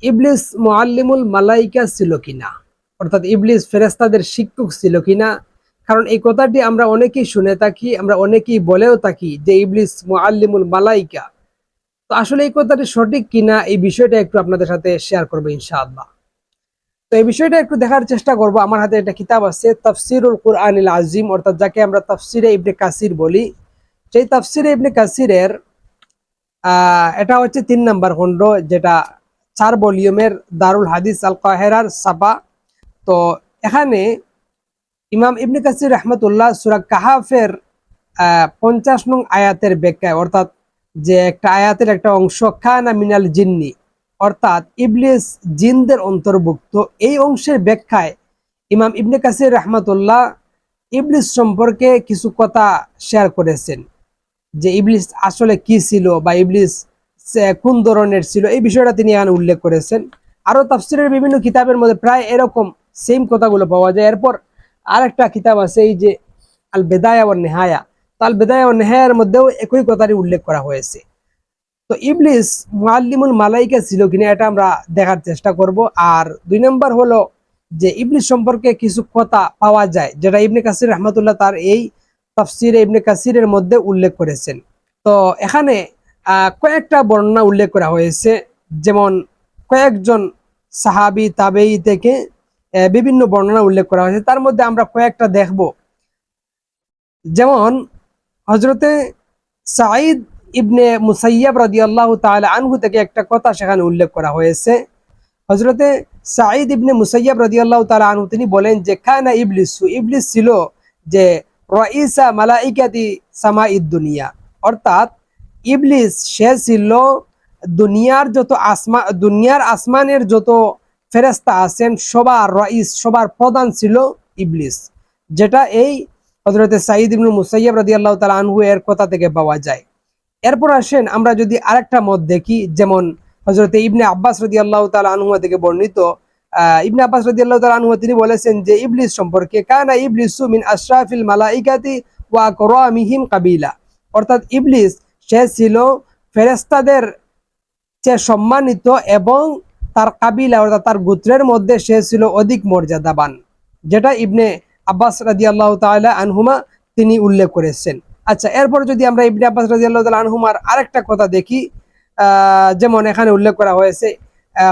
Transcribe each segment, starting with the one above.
ইবলিস মুআল্লিমুল মালাইকা ছিল কিনা, অর্থাৎ ইবলিস ফেরেশতাদের শিক্ষক ছিল কিনা। কারণ এই কথাটি আমরা অনেকেই শুনে থাকি, আমরা অনেকেই বলেও থাকি যে ইবলিস মুআল্লিমুল মালাইকা। তো আসলে এই কথাটি সঠিক কিনা এই বিষয়টা একটু আপনাদের সাথে শেয়ার করবো ইনশাআল্লাহ। তো এই বিষয়টা একটু দেখার চেষ্টা করব। আমার হাতে একটা কিতাব আছে, তাফসিরুল কুরআনিল আজিম, অর্থাৎ যাকে আমরা তাফসিরে ইবনে কাসির বলি। সেই তাফসিরে ইবনে কাসিরের এটা হচ্ছে 3 নম্বর খণ্ড, যেটা 4 ভলিউমের দারুল হাদিস আল কাহেরার ছাপা। তো এখানে ইমাম ইবনে কাসির রহমতুল্লাহ সূরা কাহাফের 50 নং আয়াতের ব্যাখ্যায়, অর্থাৎ যে একটা আয়াতের একটা অংশ কানা মিনাল জিন্নি, অর্থাৎ ইবলিস জিনদের অন্তর্ভুক্ত, এই অংশের ব্যাখ্যায় ইমাম ইবনে কাসির রহমতুল্লাহ ইবলিস সম্পর্কে কিছু কথা শেয়ার করেছেন, যে ইবলিস আসলে কি ছিল বা ইবলিস কোন ধরনের ছিল, এই বিষয়টা তিনি এখানে উল্লেখ করেছেন। আরো তাফসিরের বিভিন্ন কিতাবের মধ্যে প্রায় এরকম সেম কথাগুলো পাওয়া যায়। এরপর আরেকটা কিতাব আছে, এই যে আল বেদায়া ওয়ান নেহায়া, তো আল বেদায়া ওয়ান নেহায়ার মধ্যেও একই কথাটি উল্লেখ করা হয়েছে। তো ইবলিস মুআল্লিমুল মালাইকা ছিল কিনা এটা আমরা দেখার চেষ্টা করব। আর 2 নম্বর হলো যে ইবলিস সম্পর্কে কিছু কথা পাওয়া যায়, যেটা ইবনে কাসির রহমতুল্লাহ তার এই তাফসিরে ইবনে কাসিরের মধ্যে উল্লেখ করেছেন। তো এখানে কয়েকটা বর্ণনা উল্লেখ করা হয়েছে, যেমন কয়েকজন সাহাবী তাবেঈ থেকে বিভিন্ন বর্ণনা উল্লেখ করা হয়েছে। তার মধ্যে আমরা কয়েকটা দেখব। যেমন হযরতে সাঈদ ইবনে মুসাইয়াব রাদিয়াল্লাহু তাআলা আনহু থেকে একটা কথা সেখানে উল্লেখ করা হয়েছে। হযরতে সাঈদ ইবনে মুসাইয়াব রাদিয়াল্লাহু তাআলা আনহু তিনি বলেন যে কানা ইবলিসু, ইবলিস ছিল যে রাইসা মালাইকাতি সামাইদ দুনিয়া, অর্থাৎ ইবলিস সে ছিল দুনিয়ার আসমানের যত ফেরেশতা আছেন সবার রাইস, সবার প্রধান ছিল ইবলিস, যেটা এই হযরতে সাঈদ ইবনে মুসাইয়াব রাদিয়াল্লাহু তাআলা আনহু এর কথা থেকে পাওয়া যায়। এরপর আসেন আমরা যদি আরেকটা মত দেখি, যেমন হযরতে ইবনে আব্বাস রাদিয়াল্লাহু তাআলা আনহু থেকে বর্ণিত। ইবনে আব্বাস রাদিয়াল্লাহু তাআলা আনহু তিনি বলেছেন যে ইবলিস সম্পর্কে কানা ইবলিসু মিন আশরাফিল মালাইকাতি ওয়া আকরামিহিম কাবিলা, অর্থাৎ ইবলিস সে ছিল ফেরেশতাদের চেয়ে সম্মানিত এবং তার কাবিলা অর্থাৎ তার গোত্রের মধ্যে সে ছিল অধিক মর্যাদাবান, যেটা ইবনে আব্বাস রাদিয়াল্লাহু তাআলা আনহুমা তিনি উল্লেখ করেছেন। আচ্ছা, এরপর যদি আমরা ইবনে আব্বাস রাদিয়াল্লাহু তাআলা আনহুমার আরেকটা কথা দেখি, যেমন এখানে উল্লেখ করা হয়েছে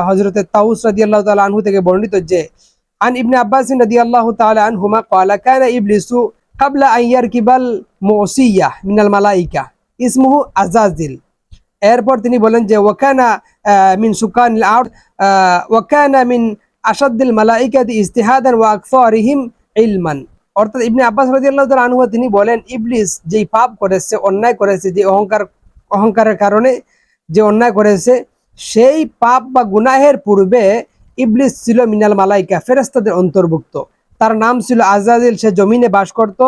হযরতে তাউস রাদিয়াল্লাহু তাআলা আনহু থেকে বর্ণিত যে আন ইবনে আব্বাস রাদিয়াল্লাহু তাআলা আনহুমা ক্বালা কানা ইবলিসু ক্বাবলা আন ইয়ারকিবাল মুসিয়া মিনাল মালাইকা ইসমুহু আযাজিল। এরপর তিনি বলেন যে ওয়াকানা মিন সুকানিল আরদ ওয়াকানা মিন আশাদ্দিল মালাইকাতি ইজতিহাদান ওয়া আকসারিহিম ইলমান, অর্থাৎ ইবনে আব্বাস রাদিয়াল্লাহু তাআলা আনহু তিনি বলেন ইবলিস যেই পাপ করেছে, অন্যায় করেছে, যে অহংকারের কারণে যে অন্যায় করেছে, সেই পাপ বা গুনাহের পূর্বে ইবলিস ছিল মিনাল মালাইকা, ফেরেশতাদের অন্তর্ভুক্ত। তার নাম ছিল আজাজিল, সে জমিনে বাস করত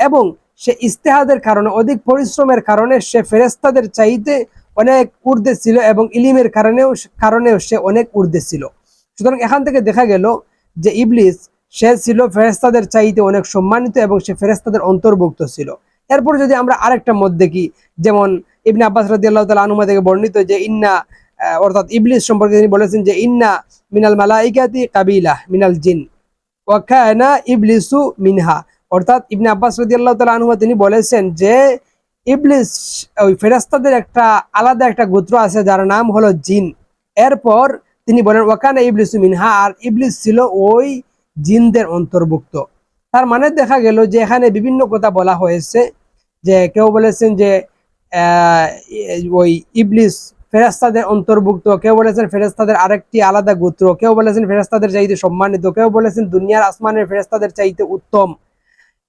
এবং সে ইজতিহাদের কারণে, অধিক পরিশ্রমের কারণে সে ফেরেশতাদের চাইতে অনেক ঊর্ধ্বে ছিল এবং ইলিমের কারণেও সে অনেক ঊর্ধ্বে ছিল। সুতরাং এখান থেকে দেখা গেল যে ইবলিস সে ছিল ফেরেশতাদের চাইতে অনেক সম্মানিত এবং সে ফেরেশতাদের অন্তর্ভুক্ত ছিল। এরপর যদি আমরা আরেকটা মত দেখি, যেমন ইবনে আব্বাস রাদিয়াল্লাহু তাআলা আনহু থেকে বর্ণিত যে ইন্না, অর্থাৎ ইবলিস সম্পর্কে তিনি বলেছেন যে ইন্না মিনাল মালাইকাতি কাবিলা মিনাল জিন ওয়া কানা ইবলিসু মিনহা, অর্থাৎ ইবনে আব্বাস রাদিয়াল্লাহু তাআলা আনহু তিনি বলেছেন যে ইবলিস ওই ফেরেশতাদের একটা আলাদা একটা গোত্র আছে যার নাম হলো জিন। এরপর তিনি বলেন ওয়া কানা ইবলিসু মিনহা, আর ইবলিস ছিল ওই জিনদের অন্তর্ভুক্ত। তার মানে দেখা গেল যে এখানে বিভিন্ন কথা বলা হয়েছে, যে কেউ বলেছেন যে ওই ইবলিস ফেরেশতাদের অন্তর্ভুক্ত, কেউ বলেছেন ফেরেশতাদের আরেকটি আলাদা গোত্র, কেউ বলেছেন ফেরেশতাদের চাইতে সম্মানিত, কেউ বলেছেন দুনিয়ার আসমানের ফেরেশতাদের চাইতে উত্তম।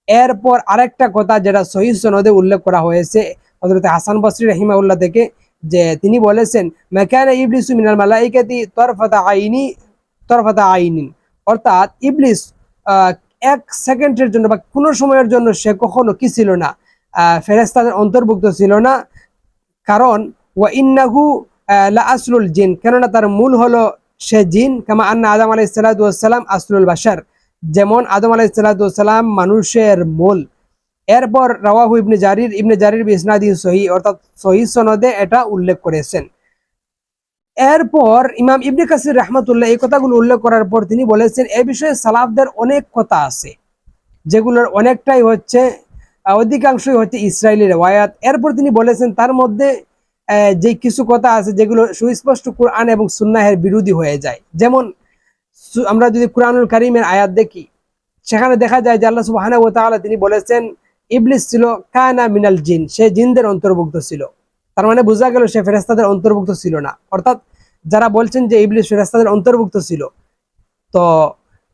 এরপর আরেকটা কথা যেটা সহিহ সনদে উল্লেখ করা হয়েছে হযরত হাসান বসরি রাহিমাহুল্লাহ থেকে, যে তিনি বলেছেন মাকানা ইবলিসু মিনাল মালাইকাতি তরফাতা আইনিন, অর্থাৎ ইবলিস 1 সেকেন্ডের জন্য বা কোনো সময়ের জন্য সে কখনো কি ছিল না, ফেরেশতাদের অন্তর্ভুক্ত ছিল না। কারণ ওয়া ইন্নাহু লা আসলুল জিন, কেননা তার মূল হলো সে জিন, কামা আন্না আদম আলাইহিস সালাতু ওয়াস সালাম আসলুল বাশার, যেমন আদম আলাইহিস সালাতু ওয়াস সালাম মানুষের মূল। এরপর রাওয়াহু ইবনে জারির বিসনাদি সহিহ, অর্থাৎ সহিহ সনদে এটা উল্লেখ করেছেন। এরপর ইমাম ইবনে কাসির রাহমাতুল্লাহ এই কথাগুলো উল্লেখ করার পর তিনি বলেছেন এ বিষয়ে সালাফদের অনেক কথা আছে, যেগুলোর অনেকটাই হচ্ছে অধিকাংশই হচ্ছে ইসরায়েলি রিওয়ায়াত। এরপর তিনি বলেছেন তার মধ্যে যে কিছু কথা আছে যেগুলো সুস্পষ্ট কুরআন এবং সুন্নাহের বিরোধী হয়ে যায়। যেমন আমরা যদি কুরআনুল কারীমের আয়াত দেখি, সেখানে দেখা যায় যে আল্লাহ সুবহানাহু ওয়া তাআলা তিনি বলেছেন ইবলিস ছিল কানা মিনাল জিন, সে জিনদের অন্তর্ভুক্ত ছিল। তার মানে বোঝা গেল সে ফেরেশতাদের অন্তর্ভুক্ত ছিল না। অর্থাৎ যারা বলছেন যে ইবলিস ফেরেশতাদের অন্তর্ভুক্ত ছিল, তো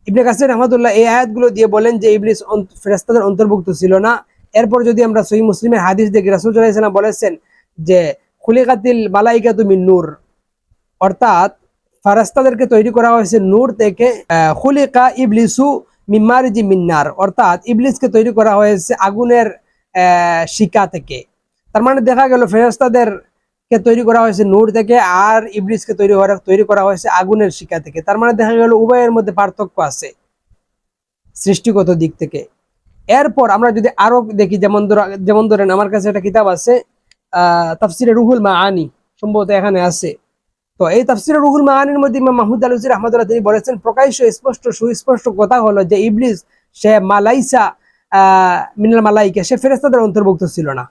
ইবনে কাসির রাহমাতুল্লাহ এই আয়াতগুলো দিয়ে বলেন যে ইবলিস ফেরেশতাদের অন্তর্ভুক্ত ছিল না। এরপর যদি আমরা সহিহ মুসলিমের হাদিস দেখি, রাসূল সাল্লাল্লাহু আলাইহি ওয়াসাল্লাম বলেছেন যে খুলিকাতিল মালাইকাতু মিন নূর, অর্থাৎ ফেরেশতাদেরকে তৈরি করা হয়েছে নূর থেকে। খুলিকা ইবলিসু মিন মারিজি মিন নার, অর্থাৎ ইবলিসকে তৈরি করা হয়েছে আগুনের শিকা থেকে। তার মানে দেখা গেল ফেরেশতাদের কে তৈরি করা হয়েছে নূর থেকে, আর ইবলিসকে তৈরি করা হয়েছে আগুনের শিকা থেকে। তার মানে দেখা গেল উভয়ের মধ্যে পার্থক্য আছে সৃষ্টিগত দিক থেকে। এরপর আমরা যদি আরো দেখি, যেমন ধরেন আমার কাছে একটা কিতাব আছে তাফসিরে রুহুল মাআনি, সম্ভবত এখানে আছে। তো এই তাফসিরে রুহুল মাআনির মধ্যে ইমাম মাহমুদ আলুসি রাহমাতুল্লাহ তিনি বলেছেন প্রকাশ্য সুস্পষ্ট কথা হলো যে ইবলিস সে মালাইসা মিনাল মালাইকা, সে ফেরেশতাদের অন্তর্ভুক্ত ছিল না।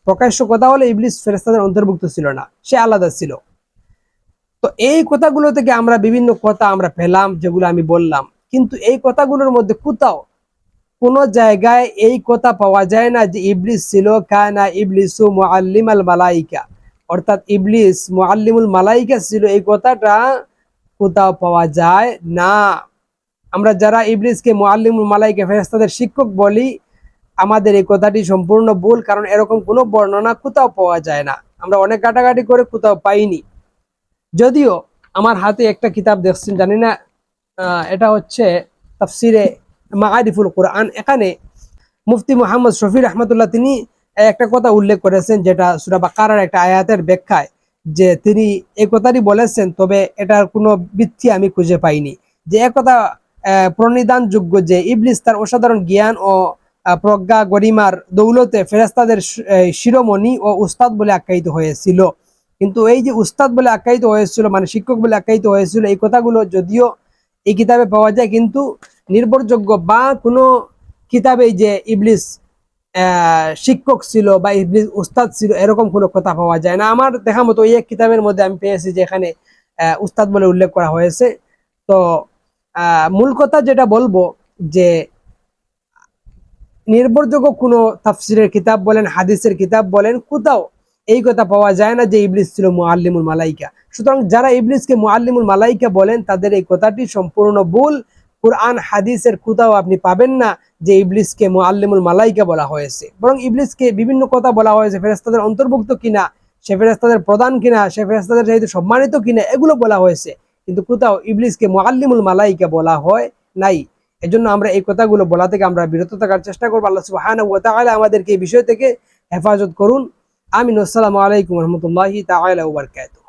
প্রকাশ্য কথা হলো ইবলিস ফেরেশতাদের অন্তর্ভুক্ত ছিল না, সে আলাদা ছিল। তো এই কথাগুলো থেকে আমরা বিভিন্ন কথা আমরা পেলাম, যেগুলো আমি বললাম। কিন্তু এই কথাগুলোর মধ্যে কোথাও কোন জায়গায় এই কথা পাওয়া যায় না যে ইবলিস ছিল কানা ইবলিসু মুআল্লিমাল মালাইকা, অর্থাৎ ইবলিস মুআল্লিমুল মালাইকা ছিল, এই কথাটা কোথাও পাওয়া যায় না। আমরা যারা ইবলিসকে মুআল্লিমুল মালাইকা ফেরেশতাদের শিক্ষক বলি, আমাদের এই কথাটি সম্পূর্ণ ভুল, কারণ এরকম কোনো বর্ণনা কোথাও পাওয়া যায় না। আমরা অনেক ঘাটাঘাটি করে কোথাও পাইনি। যদিও আমার হাতে একটা কিতাব দেখছেন, জানি না এটা হচ্ছে তাফসিরে মাআরিফুল কুরআন, এখানে মুফতি মুহাম্মদ শফি রহমতুল্লাহ তিনি একটা কথা উল্লেখ করেছেন, যেটা সূরা বাকারার একটা আয়াতের ব্যাখ্যায়, যে তিনি এই কথাটি বলেছেন, তবে এটার কোনো ভিত্তি আমি খুঁজে পাইনি। যে একথা প্রণিধানযোগ্য যে ইবলিস তার অসাধারণ জ্ঞান ও প্রজ্ঞা গরিমার দৌলতে ফেরেশতাদের শিরোমণি ও উস্তাদ বলে আখ্যায়িত হয়েছিল। কিন্তু এই যে উস্তাদ বলে আখ্যায়িত হয়েছিল, মানে শিক্ষক বলে আখ্যায়িত হয়েছিল, এই কথাগুলো যদিও এই কিতাবে পাওয়া যায়, কিন্তু নির্ভরযোগ্য বা কোনো কিতাবে যে ইবলিস শিক্ষক ছিল বা ইবলিস উস্তাদ ছিল এরকম কোনো কথা পাওয়া যায় না। আমার দেখা মতো এই এক কিতাবের মধ্যে আমি পেয়েছি যে এখানে উস্তাদ বলে উল্লেখ করা হয়েছে। তো মূল কথা যেটা বলবো, যে নির্ভরযোগ্য কোনো তাফসিরের কিতাব বলেন, হাদিসের কিতাব বলেন, কোথাও এই কথা পাওয়া যায় না যে ইবলিস ছিল মুআল্লিমুল মালাইকা। সুতরাং যারা ইবলিসকে মুআল্লিমুল মালাইকা বলেন, তাদের এই কথাটি সম্পূর্ণ ভুল। কুরআন হাদিসের কোথাও আপনি পাবেন না যে ইবলিসকে মুআল্লিমুল মালাইকা বলা হয়েছে। বরং ইবলিসকে বিভিন্ন কথা বলা হয়েছে, ফেরেশতাদের অন্তর্ভুক্ত কিনা, সে ফেরেশতাদের প্রধান কিনা, সে ফেরেশতাদের চাইতে সম্মানিত কিনা, এগুলো বলা হয়েছে। কিন্তু কোথাও ইবলিসকে মুআল্লিমুল মালাইকা বলা হয় নাই। এজন্য আমরা এই কথাগুলো বলা থেকে আমরা বিরত থাকার চেষ্টা করবো। আল্লাহ সুবহানাহু ওয়া তাআলা আমাদেরকে এই বিষয় থেকে হেফাজত করুন। আমিন। আসসালামু আলাইকুম ওয়া রাহমাতুল্লাহি তাআলা ওয়া বারাকাতুহু।